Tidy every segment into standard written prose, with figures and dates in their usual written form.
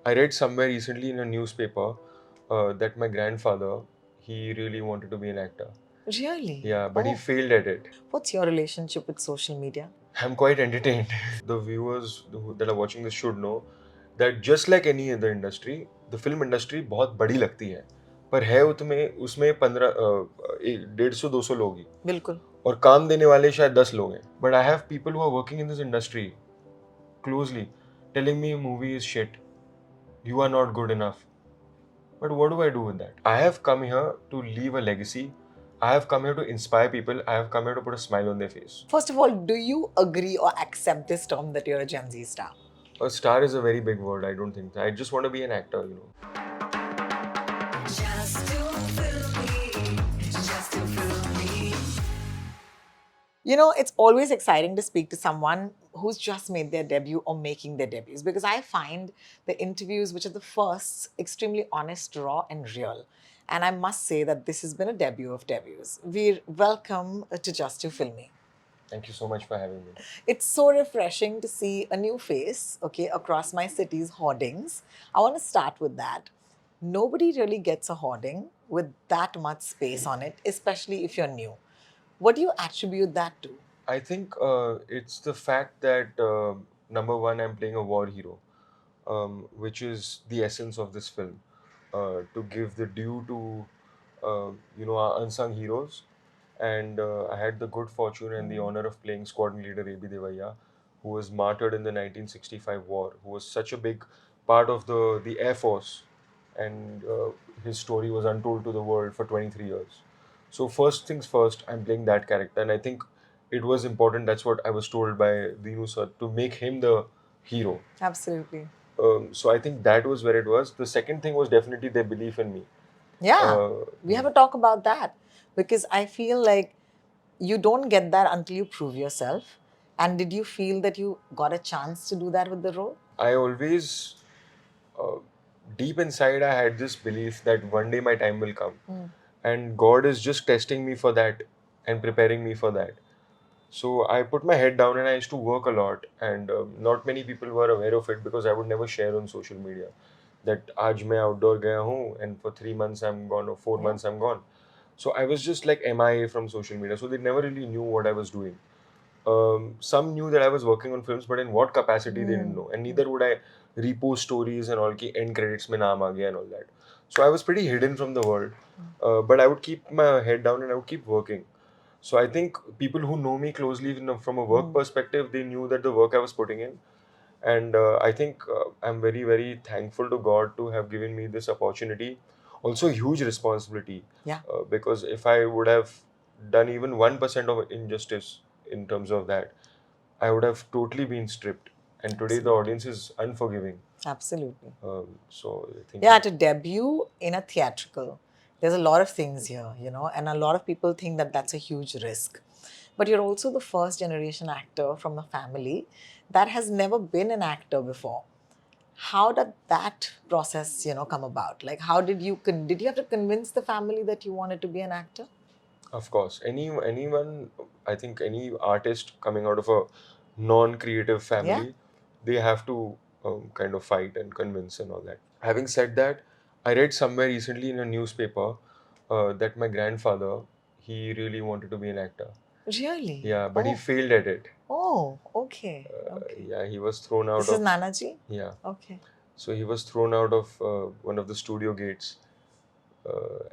I read somewhere recently in a newspaper that my grandfather, he really wanted to be an actor. Really? Yeah, but he Oh, failed at it. what's your relationship with social media? I'm quite entertained. The viewers that are watching this should know that just like any other industry, the film industry बहुत बड़ी लगती है, पर है उसमें उसमें 150 लोग ही, बिल्कुल. और काम देने वाले शायद 10 लोग हैं. But I have people who are working in this industry closely telling me movie is shit, you are not good enough. But what do I do with that? I have come here to leave a legacy. I have come here to inspire people. I have come here to put a smile on their face. First of all, do you agree or accept this term that you're a Gen Z star? A star is a very big word. I don't think. I just want to be an actor. Just to fill me, just to fill me. It's always exciting to speak to someone who's just made their debut or making their debuts because I find the interviews, which are the first, extremely honest, raw, and real. And I must say that this has been a debut of debuts. Veer, welcome to Just to Filmy. Thank you so much for having me. It's so refreshing to see a new face, okay, across my city's hoardings. I want to start with that. Nobody really gets a hoarding with that much space on it, especially if you're new. What do you attribute that to? I think it's the fact that number one, I'm playing a war hero, which is the essence of this film. To give the due to our unsung heroes, and I had the good fortune and the honor of playing squadron leader A.B. Devaya, who was martyred in the 1965 war, who was such a big part of the Air Force, and his story was untold to the world for 23 years. So first things first, I'm playing that character, and I think it was important. That's what I was told by Dinu sir, to make him the hero. Absolutely. So I think that was where it was. The second thing was definitely their belief in me. Yeah, we have to talk about that because I feel like you don't get that until you prove yourself. And did you feel that you got a chance to do that with the role? I always, uh, deep inside, I had this belief that one day my time will come, and God is just testing me for that and preparing me for that. So I put my head down and I used to work a lot, and not many people were aware of it because I would never share on social media that आज मैं outdoor गया हूँ and for 3 months I'm gone or 4 months I'm gone. So I was just like MIA from social media. So they never really knew what I was doing. Some knew that I was working on films, but in what capacity they didn't know. And neither would I repost stories and all ki end credits mein naam aa gaya and all that. So I was pretty hidden from the world. But I would keep my head down and I would keep working. So I think people who know me closely from a work perspective, they knew that the work I was putting in. And I think I'm very, very thankful to God to have given me this opportunity. Also, huge responsibility. Yeah. Because if I would have done even 1% of injustice in terms of that, I would have totally been stripped. And today the audience is unforgiving. Absolutely. So I think Yeah, to debut in a theatrical, there's a lot of things here, and a lot of people think that that's a huge risk. But you're also the first generation actor from a family that has never been an actor before. How did that process, come about? Like, how did you have to convince the family that you wanted to be an actor? of course, anyone, I think any artist coming out of a non-creative family, they have to kind of fight and convince and all that. Having said that, I read somewhere recently in a newspaper that my grandfather, he really wanted to be an actor. Really? Yeah, but he Oh. failed at it. Oh, okay. Okay. Yeah, he was thrown out This is of. Nanaji? Yeah, Okay. so he was thrown out of one of the studio gates,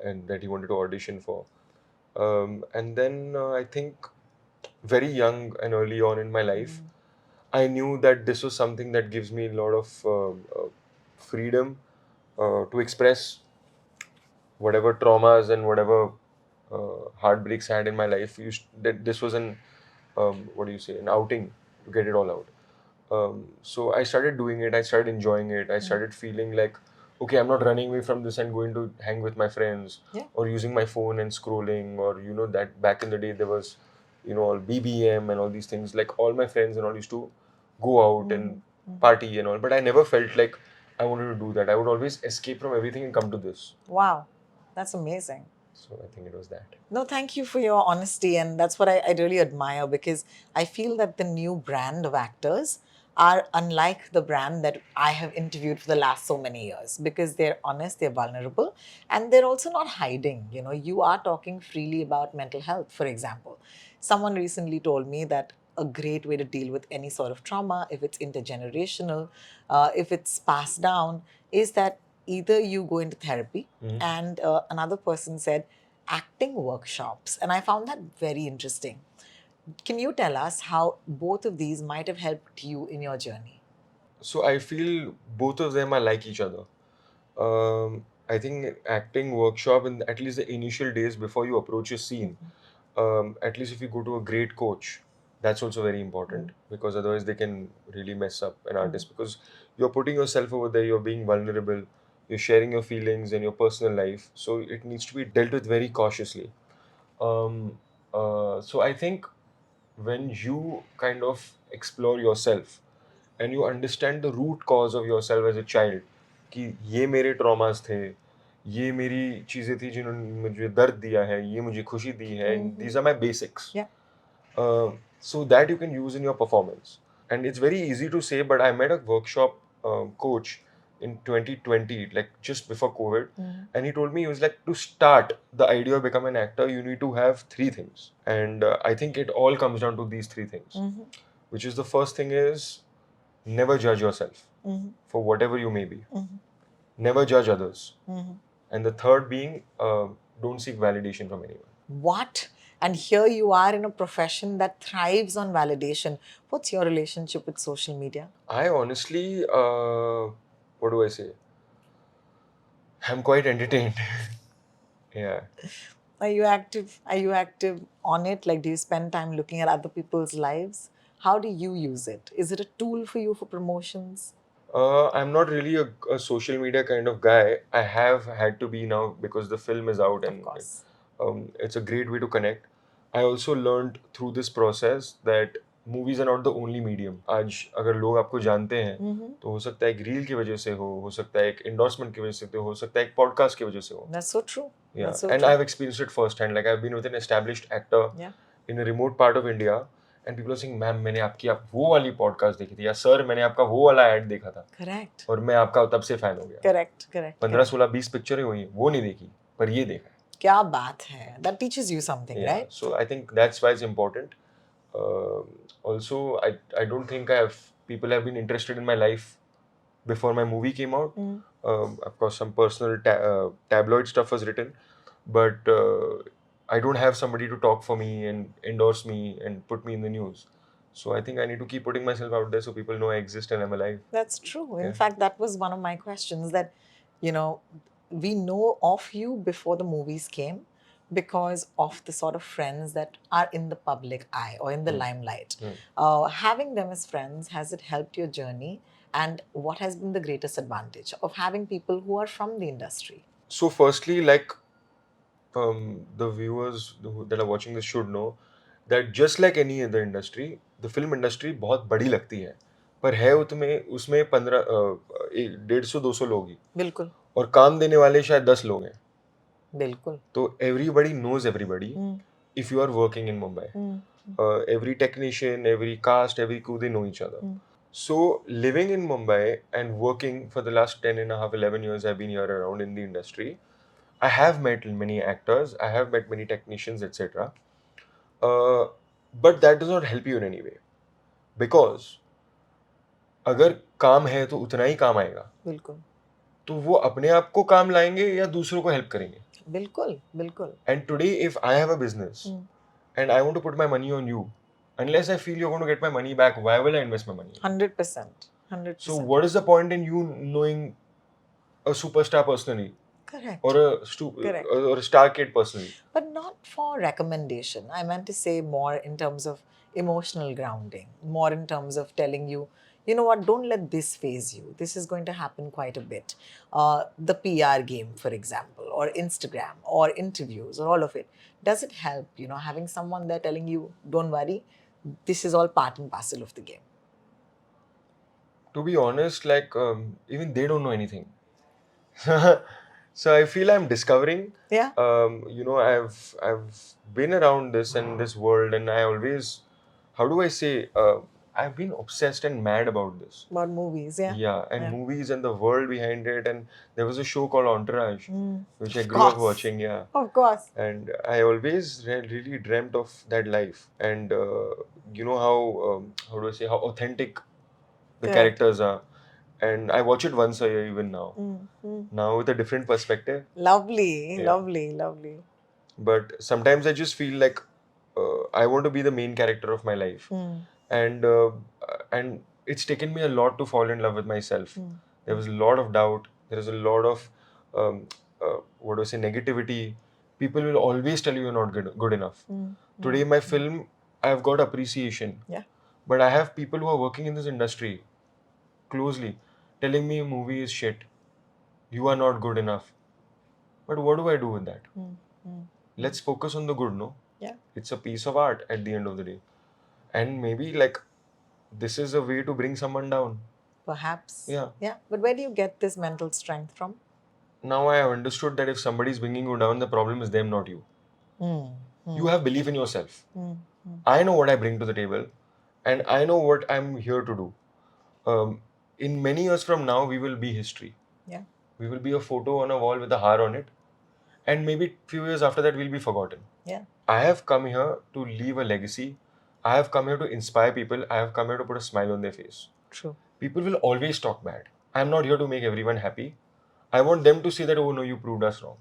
and that he wanted to audition for. And then I think very young and early on in my life, I knew that this was something that gives me a lot of freedom to express whatever traumas and whatever heartbreaks I had in my life. That this was an what do you say, an outing to get it all out. So I started doing it. I started enjoying it. I started feeling like, okay, I'm not running away from this and going to hang with my friends, Yeah. or using my phone and scrolling, or that back in the day there was all BBM and all these things. Like all my friends and all used to go out and party and all, but I never felt like I wanted to do that. I would always escape from everything and come to this. Wow. That's amazing. So I think it was that. No, thank you for your honesty. And that's what I really admire because I feel that the new brand of actors are unlike the brand that I have interviewed for the last so many years, because they're honest, they're vulnerable, and they're also not hiding. You know, you are talking freely about mental health, for example. Someone recently told me that a great way to deal with any sort of trauma, if it's intergenerational, if it's passed down, is that either you go into therapy, and another person said acting workshops. And I found that very interesting. Can you tell us how both of these might have helped you in your journey? So I feel both of them are like each other. I think acting workshop in at least the initial days before you approach a scene, at least if you go to a great coach, that's also very important, because otherwise they can really mess up an artist, because you're putting yourself over there, you're being vulnerable, you're sharing your feelings and your personal life, so it needs to be dealt with very cautiously. So I think when you kind of explore yourself and you understand the root cause of yourself as a child, कि ये मेरे traumas थे, ये मेरी चीज़ें थी जिन्होंने मुझे दर्द दिया है, ये मुझे खुशी दी है, and these are my basics. Yeah. So that you can use in your performance. And it's very easy to say, but I met a workshop coach in 2020, like just before COVID, and he told me, he was like, to start the idea of becoming an actor, you need to have three things. And I think it all comes down to these three things, which is the first thing is never judge yourself for whatever you may be. Never judge others. And the third being, don't seek validation from anyone. What? And here you are in a profession that thrives on validation. What's your relationship with social media? I honestly, what do I say? I'm quite entertained. Yeah. Are you active? Are you active on it? Like, do you spend time looking at other people's lives? How do you use it? Is it a tool for you for promotions? I'm not really a social media kind of guy. I have had to be now because the film is out, Of and course. it's a great way to connect. I also learned through this process that movies are not the only medium. आज अगर लोग आपको जानते हैं तो हो सकता है एक रील की वजह से हो सकता है एक endorsement की वजह से हो सकता है एक podcast की वजह से हो. That's so true. Yeah, That's so and true. I've experienced it firsthand. Like I've been with an established actor Yeah. in a remote part of India, and people are saying, "ma'am मैंने आपकी आप वो वाली podcast देखी थी, या sir मैंने आपका वो वाला ad देखा था, Correct. और मैं आपका तब से fan हो गया." Correct. Correct. 15, 16, 20 पिक्चरें हुई, वो नहीं देखी, पर ये देखा. क्या बात है? That teaches you something, Yeah, right? so I think that's why it's important. Also, I don't think people have been interested in my life before my movie came out. Of course, some personal tabloid stuff was written, but I don't have somebody to talk for me and endorse me and put me in the news. So I think I need to keep putting myself out there so people know I exist and I'm alive. That's true. In Yeah. fact, that was one of my questions, that, you know, we know of you before the movies came because of the sort of friends that are in the public eye or in the limelight. Having them as friends, has it helped your journey? And what has been the greatest advantage of having people who are from the industry? So firstly, like the viewers that are watching this should know that just like any other industry, the film industry बहुत बड़ी लगती है, पर है उसमें 150-200 लोग ही, बिल्कुल और काम देने वाले शायद 10 लोग हैं. बिल्कुल. तो everybody knows everybody if you are working in Mumbai. Every technician, every cast, every crew, they know each other. So living in Mumbai and working for the last 10 and a half, 11 years I've been here around in the industry, I have met many actors, I have met many technicians, etc. But that does not help you in any way. Because अगर काम है तो उतना ही काम आएगा. बिल्कुल. तो वो अपने आप को काम लाएंगे या दूसरों को हेल्प करेंगे. बिल्कुल बिल्कुल. And today if I have a business and I want to put my money on you, unless I feel you're going to get my money back, why will I invest my money? 100%. 100%. So what is the point in you knowing a superstar personally? Correct. Or a star kid personally? But not for recommendation. I meant to say more in terms of emotional grounding, more in terms of telling you, you know what, don't let this phase you. This is going to happen quite a bit. The PR game, for example, or Instagram, or interviews, or all of it. Does it help, having someone there telling you, don't worry, this is all part and parcel of the game? To be honest, like even they don't know anything. So I feel I'm discovering. Yeah. I've been around this and this world, and I always, how do I say? I've been obsessed and mad about this. About movies, yeah. Yeah, and Yeah. movies and the world behind it. And there was a show called Entourage, which I Of grew up course. watching. Yeah, Of course. and I always really dreamt of that life. And you know how do I say, how authentic the Correct. characters are. And I watch it once a year even now. Now with a different perspective. Lovely, Yeah. lovely, lovely. But sometimes I just feel like I want to be the main character of my life. And it's taken me a lot to fall in love with myself. There was a lot of doubt. There is a lot of what do I say, negativity. People will always tell you you're not good enough. Today, my film, I've got appreciation. Yeah. But I have people who are working in this industry closely telling me a movie is shit. You are not good enough. But what do I do with that? Let's focus on the good, no? Yeah. It's a piece of art at the end of the day. And maybe like this is a way to bring someone down. Perhaps. Yeah. Yeah. But where do you get this mental strength from? Now I have understood that if somebody is bringing you down, the problem is them, not you. You have belief in yourself. I know what I bring to the table, and I know what I'm here to do. In many years from now, we will be history. Yeah. We will be a photo on a wall with a heart on it, and maybe few years after that, we'll be forgotten. Yeah. I have come here to leave a legacy. I have come here to inspire people. I have come here to put a smile on their face. True. People will always talk bad. I'm not here to make everyone happy. I want them to say that, oh no, you proved us wrong.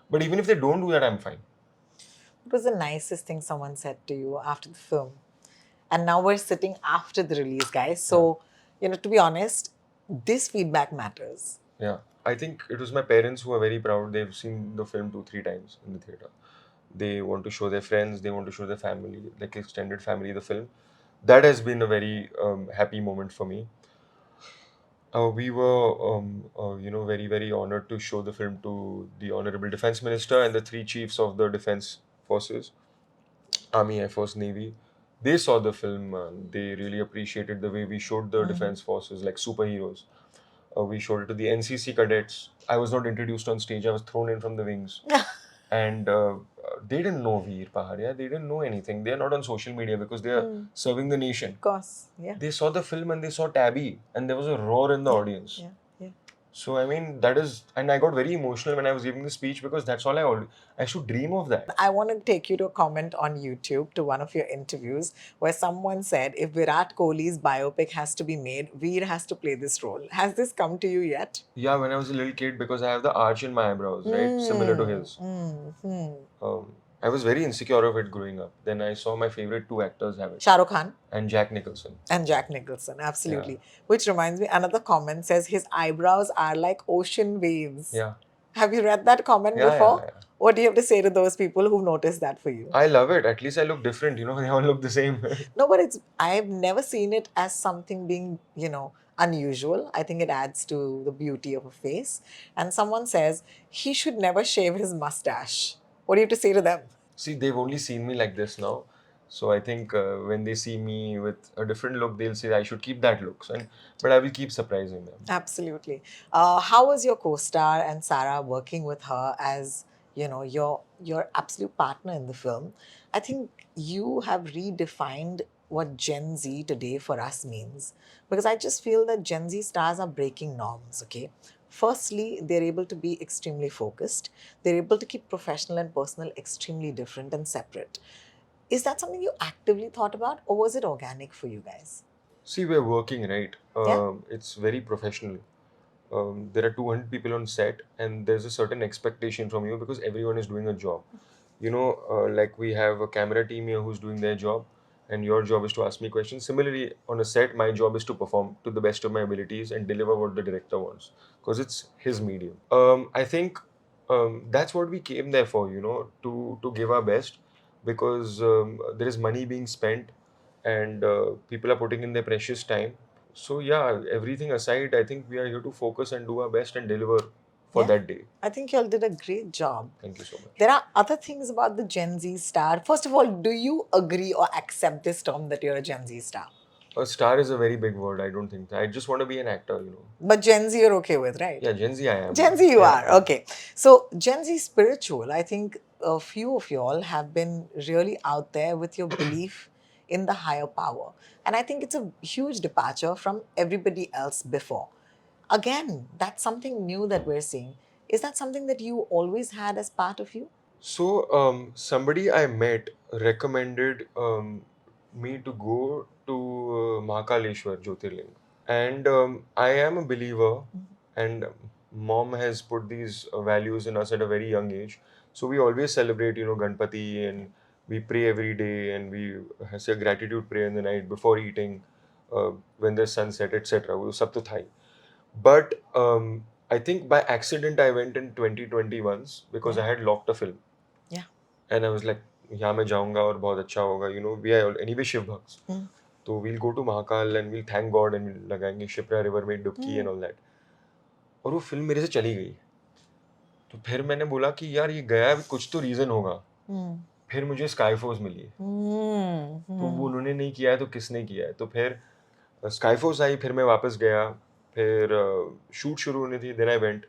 But even if they don't do that, I'm fine. What was the nicest thing someone said to you after the film? And now we're sitting after the release, guys. So, to be honest, this feedback matters. Yeah. I think it was my parents who are very proud. They've seen the film 2-3 times in the theater. They want to show their friends, they want to show their family, like extended family, the film. That has been a very happy moment for me. We were, very, very honored to show the film to the Honorable Defense Minister and the 3 chiefs of the Defense Forces, Army, Air Force, Navy. They saw the film. They really appreciated the way we showed the Defense Forces like superheroes. We showed it to the NCC cadets. I was not introduced on stage. I was thrown in from the wings. And they didn't know Veer Pahariya. They didn't know anything. They're not on social media because they are serving the nation. Of course, yeah. They saw the film and they saw Tabby, and there was a roar in the audience. Yeah, yeah. So I mean, that is, and I got very emotional when I was giving the speech because that's all I should dream of that. I want to take you to a comment on YouTube to one of your interviews where someone said, if Virat Kohli's biopic has to be made, Veer has to play this role. Has this come to you yet? Yeah, when I was a little kid, because I have the arch in my eyebrows, right? Similar to his. I was very insecure of it growing up. Then I saw my favorite 2 actors have it. Shah Rukh Khan. And Jack Nicholson. And Jack Nicholson, absolutely. Which reminds me, another comment says his eyebrows are like ocean waves. Yeah. Have you read that comment before? Yeah. What do you have to say to those people who've noticed that for you? I love it. At least I look different. They all look the same. No, but I've never seen it as something being, unusual. I think it adds to the beauty of a face. And someone says he should never shave his mustache. What do you have to say to them? See, they've only seen me like this now. So I think when they see me with a different look, they'll say I should keep that look. But I will keep surprising them. Absolutely. How was your co-star and Sarah working with her as your absolute partner in the film? I think you have redefined what Gen Z today for us means, because I just feel that Gen Z stars are breaking norms. Okay. Firstly, they're able to be extremely focused. They're able to keep professional and personal extremely different and separate. Is that something you actively thought about, or was it organic for you guys? See, we're working, right? Yeah. It's very professional. There are 200 people on set, and there's a certain expectation from you because everyone is doing a job. Like we have a camera team here who's doing their job, and your job is to ask me questions. Similarly, on a set, my job is to perform to the best of my abilities and deliver what the director wants because it's his medium. I think that's what we came there for, to give our best, because there is money being spent and people are putting in their precious time. So yeah, everything aside, I think we are here to focus and do our best and deliver for that day. I think you all did a great job. Thank you so much. There are other things about the Gen Z star. First of all, do you agree or accept this term that you're a Gen Z star? A star is a very big word. I don't think. I just want to be an actor, But Gen Z you're okay with, right? Yeah, Gen Z I am. Gen Z you are. Okay. So Gen Z spiritual, I think a few of y'all have been really out there with your belief in the higher power. And I think it's a huge departure from everybody else before. Again, that's something new that we're seeing. Is that something that you always had as part of you? So, somebody I met recommended me to go to Mahakaleshwar Jyotirling. And I am a believer, and mom has put these values in us at a very young age. So we always celebrate, Ganpati, and we pray every day, and we say a gratitude prayer in the night before eating, when there's sunset, etc. वो सब तो था ही. But I think by accident I went in 2020 once because I had locked a film. Yeah. And I was like, यहाँ मैं जाऊँगा और बहुत अच्छा होगा. We are anyway Shiv भक्ts. तो we'll go to Mahakal and we'll thank God and we'll लगाएंगे Shipra river में डुबकी and all that. और वो फिल्म मेरे से चली गई. तो फिर मैंने बोला कि यार ये गया कुछ तो रीजन होगा. फिर मुझे स्काई फोर्स मिली. तो वो उन्होंने नहीं किया है तो किसने किया है. तो फिर स्काई फोर्स आई, फिर मैं वापस गया. फिर शूट शुरू होनी थी, देन आई वेंट.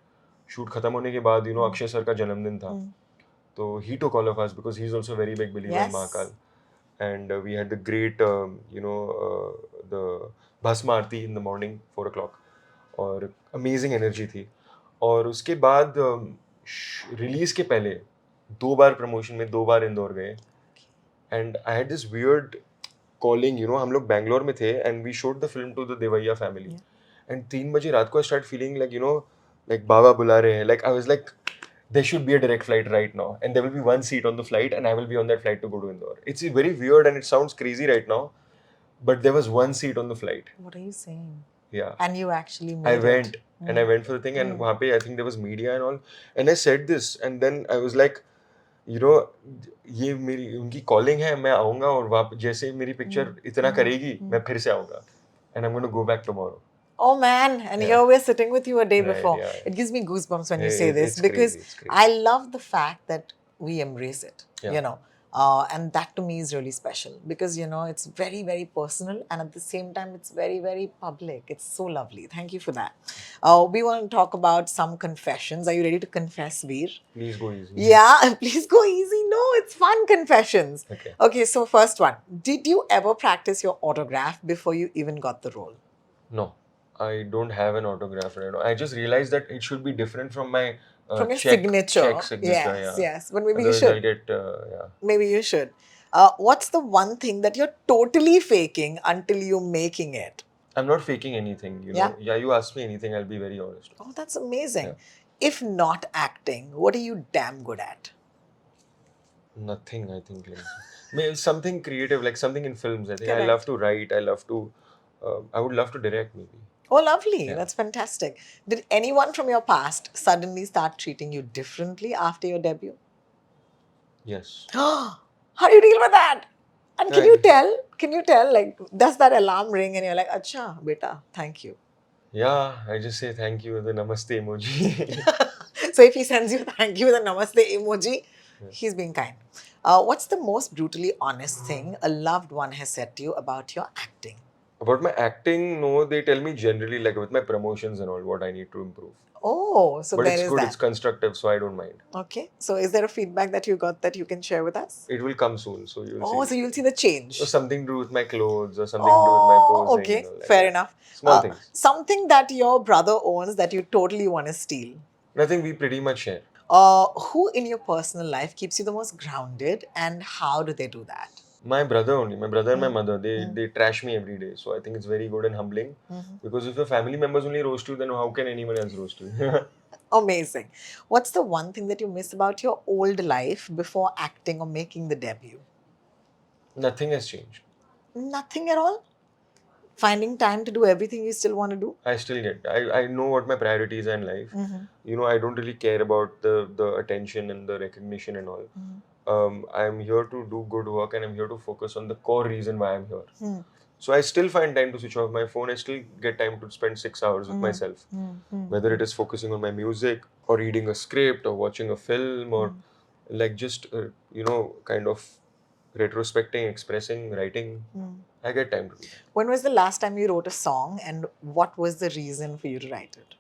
शूट खत्म होने के बाद अक्षय सर का जन्मदिन था. So he took all of us because he's also a very big believer in Mahakal. And we had the great, the Bhasma Aarti in the morning, 4 o'clock. और amazing energy थी. और उसके बाद रिलीज के पहले 2 बार प्रमोशन में 2 बार इंदौर गए. And I had this weird calling, हम लोग बैंगलोर में थे and we showed the film to the Devaiya family. And 3 बजे रात को I started feeling like, like बाबा बुला रहे हैं. Like I was like, there should be a direct flight right now, and there will be one seat on the flight, and I will be on that flight to go to Indore. It's very weird and it sounds crazy right now, but there was one seat on the flight. What are you saying? Yeah. And you actually made I it. went and I went for the thing, and वहाँ पे I think there was media and all, and I said this, and then I was like, ये मेरी उनकी calling है, मैं आऊँगा और वहाँ जैसे मेरी picture इतना करेगी, मैं फिर से आऊँगा, and I'm going to go back tomorrow. Oh man, and here we're sitting with you a day before. Yeah. It gives me goosebumps when you say this, it's because crazy. I love the fact that we embrace it, and that to me is really special because, it's very, very personal, and at the same time, it's very, very public. It's so lovely. Thank you for that. We want to talk about some confessions. Are you ready to confess, Veer? Please go easy. Yeah, please go easy. No, it's fun confessions. Okay, so first one. Did you ever practice your autograph before you even got the role? No. I don't have an autograph right now. I just realized that it should be different from my from your check signature. Yes, yes. But maybe Otherwise you should. I'll get, Maybe you should. What's the one thing that you're totally faking until you're making it? I'm not faking anything, know. Yeah, you ask me anything, I'll be very honest. Oh, that's amazing. If not acting, what are you damn good at? Nothing, I think. Maybe something creative, like something in films. I think I love to write. I would love to direct, maybe. Oh, lovely. That's fantastic. Did anyone from your past suddenly start treating you differently after your debut? Yes. How do you deal with that? And can you tell, like, does that alarm ring and you're like, acha, beta, thank you? Yeah, I just say thank you with the namaste emoji. So if he sends you thank you with a namaste emoji, he's being kind. What's the most brutally honest thing a loved one has said to you about your acting? About my acting, no, they tell me generally, like with my promotions and all, what I need to improve. Oh, so but there it's is good, that. It's constructive, so I don't mind. Okay. So is there a feedback that you got that you can share with us? It will come soon, so you'll see. Oh, so you'll see the change. Or something to do with my clothes, or something to do with my posing. Okay, like fair enough. Small things. Something that your brother owns that you totally want to steal. Nothing, we pretty much share. Who in your personal life keeps you the most grounded, and how do they do that? My brother only. My brother and my mother, they trash me every day. So I think it's very good and humbling. Because if your family members only roast you, then how can anyone else roast you? Amazing. What's the one thing that you miss about your old life before acting or making the debut? Nothing has changed. Nothing at all? Finding time to do everything you still want to do? I still get. I know what my priorities are in life. I don't really care about the attention and the recognition and all. I'm here to do good work, and I'm here to focus on the core reason why I'm here. So I still find time to switch off my phone. I still get time to spend 6 hours with myself. Whether it is focusing on my music, or reading a script, or watching a film, or like just, kind of retrospecting, expressing, writing. I get time to do that. When was the last time you wrote a song, and what was the reason for you to write it?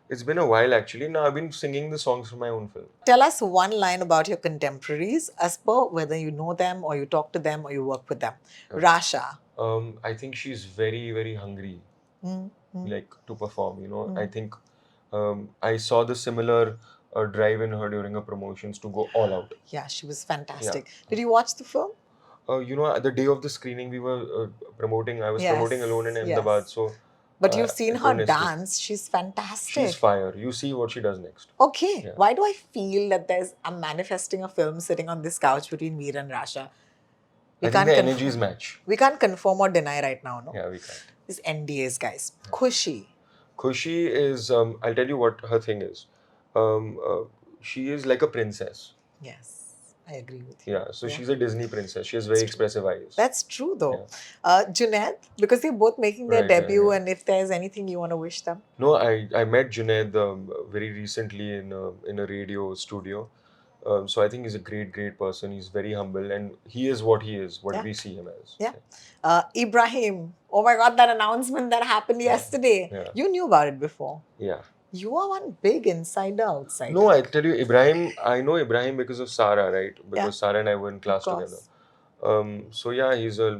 It's been a while actually. Now I've been singing the songs for my own film. Tell us one line about your contemporaries, as per whether you know them or you talk to them or you work with them. Rasha. I think she's very, very hungry, like to perform. I think I saw the similar drive in her during her promotions to go all out. Yeah, she was fantastic. Did you watch the film? The day of the screening, we were promoting. I was promoting alone in Ahmedabad, so. But you've seen I her couldn't escape. dance. She's fantastic. She's fire. You see what she does next. Okay. Yeah. Why do I feel that I'm manifesting a film sitting on this couch between Veer and Rasha? I think the energies match. We can't confirm or deny right now, no? Yeah, we can't. These NDAs, guys. Khushi. Khushi is, I'll tell you what her thing is. She is like a princess. Yes. I agree with you. Yeah, so she's a Disney princess. She has very expressive eyes. That's true, though. Junaid, because they're both making their debut, and if there's anything you want to wish them. No, I met Junaid very recently in a radio studio. So I think he's a great person. He's very humble, and he is what he is, what we see him as. Yeah. Ibrahim. Oh my God, that announcement that happened yesterday. Yeah. You knew about it before. Yeah. You are one big insider outsider. No, I tell you, I know Ibrahim because of Sarah, right? Because Sarah and I were in class together. So yeah, he's a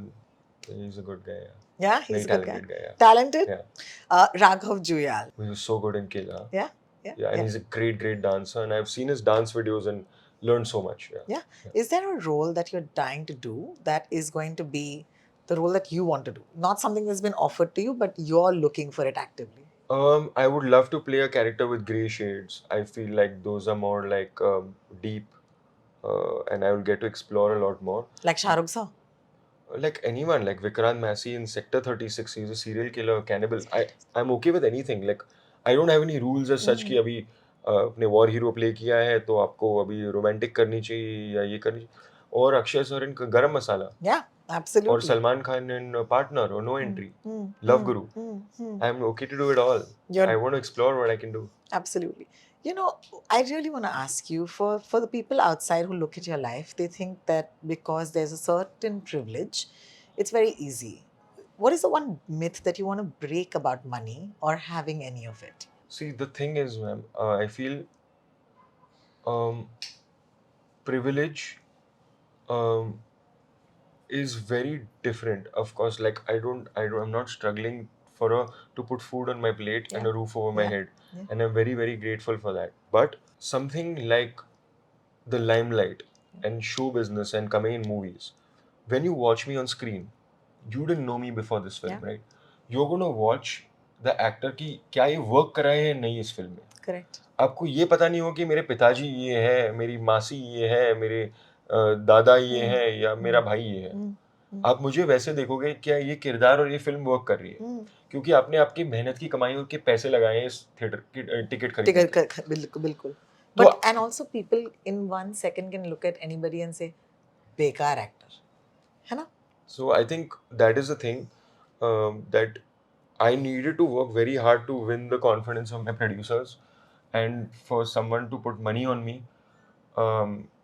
good guy. Yeah, he's a good guy. Yeah. Talented? Yeah. Raghav Juyal. He was so good in Killa. Yeah. And he's a great dancer, and I've seen his dance videos and learned so much. Yeah. Is there a role that you're dying to do that is going to be the role that you want to do? Not something that's been offered to you, but you're looking for it actively. I would love to play a character with grey shades. I feel like those are more like deep, and I will get to explore a lot more. Like Shah Rukh sir? Like anyone, like Vikrant Massey in Sector 36, he's a serial killer, cannibal. I'm okay with anything. Like I don't have any rules as such कि अभी अपने war hero play किया है तो आपको अभी romantic करनी चाहिए या ये करनी चाहिए. और अक्षय सर इन गरम मसाला. Yeah, absolutely. Or Salman Khan in Partner or No Entry. Love Guru. I'm okay to do it all. I want to explore what I can do. Absolutely. I really want to ask you, for the people outside who look at your life, they think that because there's a certain privilege, it's very easy. What is the one myth that you want to break about money or having any of it? See, the thing is, ma'am, I feel privilege is very different. Of course, like I'm not struggling to put food on my plate and a roof over my head. And I'm very, very grateful for that. But something like the limelight and show business and coming in movies, when you watch me on screen, you didn't know me before this film, right? You're going to watch the actor की क्या ये work कर रहे हैं नहीं इस film में. Correct. आपको ये पता नहीं हो कि मेरे पिताजी ये है, मेरी मासी ये है, मेरे दादा ये है या मेरा भाई ये है. आप मुझे वैसे देखोगे क्या ये किरदार और ये फिल्म वर्क कर रही है क्योंकि आपने आपकी मेहनत की कमाई और के पैसे लगाए हैं इस थिएटर की टिकट खरीदने के. बिल्कुल. But and also people in 1 second can look at anybody and say बेकार actor, है ना? So I think that is the thing that I needed to work very hard to win the confidence of my producers and for someone to put money on me.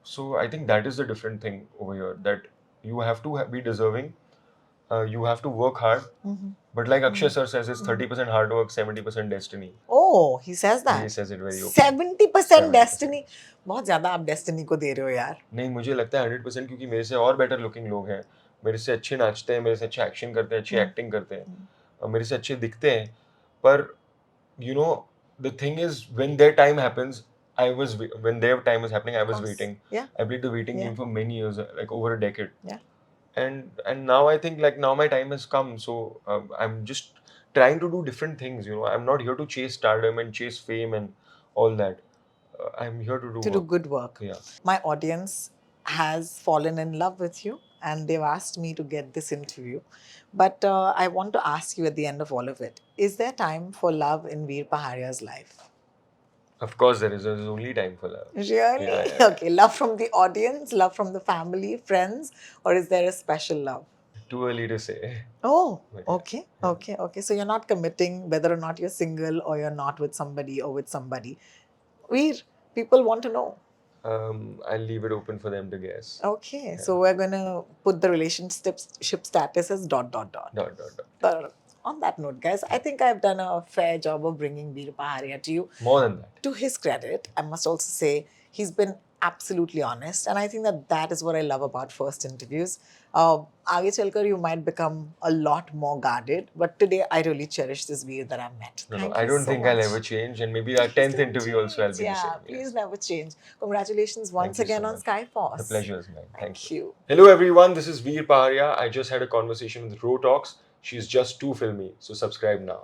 So I think that is the different thing over here, that you have to be deserving, you have to work hard, but like Akshay sir says, it's 30% hard work, 70% destiny. Oh, he says that? He says it very openly. 70% destiny? बहुत ज़्यादा आप destiny को दे रहे हो यार. नहीं, मुझे लगता है 100% क्योंकि मेरे से और better looking लोग हैं, मेरे से अच्छे नाचते हैं, मेरे से अच्छे एक्शन करते हैं, अच्छी एक्टिंग करते हैं, मेरे से अच्छे दिखते हैं, पर the thing is when their time happens, when their time was happening, I was waiting. I played the waiting game for many years, like over a decade. And now I think like now my time has come, so I'm just trying to do different things. I'm not here to chase stardom and chase fame and all that. I'm here to do good work. Yeah. My audience has fallen in love with you, and they've asked me to get this interview. But I want to ask you at the end of all of it, is there time for love in Veer Pahariya's life? Of course there is. There's only time for love. Really? Yeah. Okay. Love from the audience, love from the family, friends, or is there a special love? Too early to say. Oh, okay. Okay. Okay. So you're not committing whether or not you're single or you're not with somebody or with somebody. Veer, people want to know. I'll leave it open for them to guess. Okay. So we're going to put the relationship status as ... On that note, guys, I think I've done a fair job of bringing Veer Pahariya to you. More than that. To his credit, I must also say he's been absolutely honest, and I think that is what I love about first interviews. Aage chalkar you might become a lot more guarded, but today I really cherish this Veer that I've met. No, Thank I you don't so think I'll much. ever change, and maybe our Please 10th don't interview also I'll change. be the same. Please Yes. never change. Congratulations once Thank you again so on much. Skyforce. The pleasure is mine. Thank you. Hello everyone, this is Veer Pahariya. I just had a conversation with Rotalks. She's just too filmy, so subscribe now.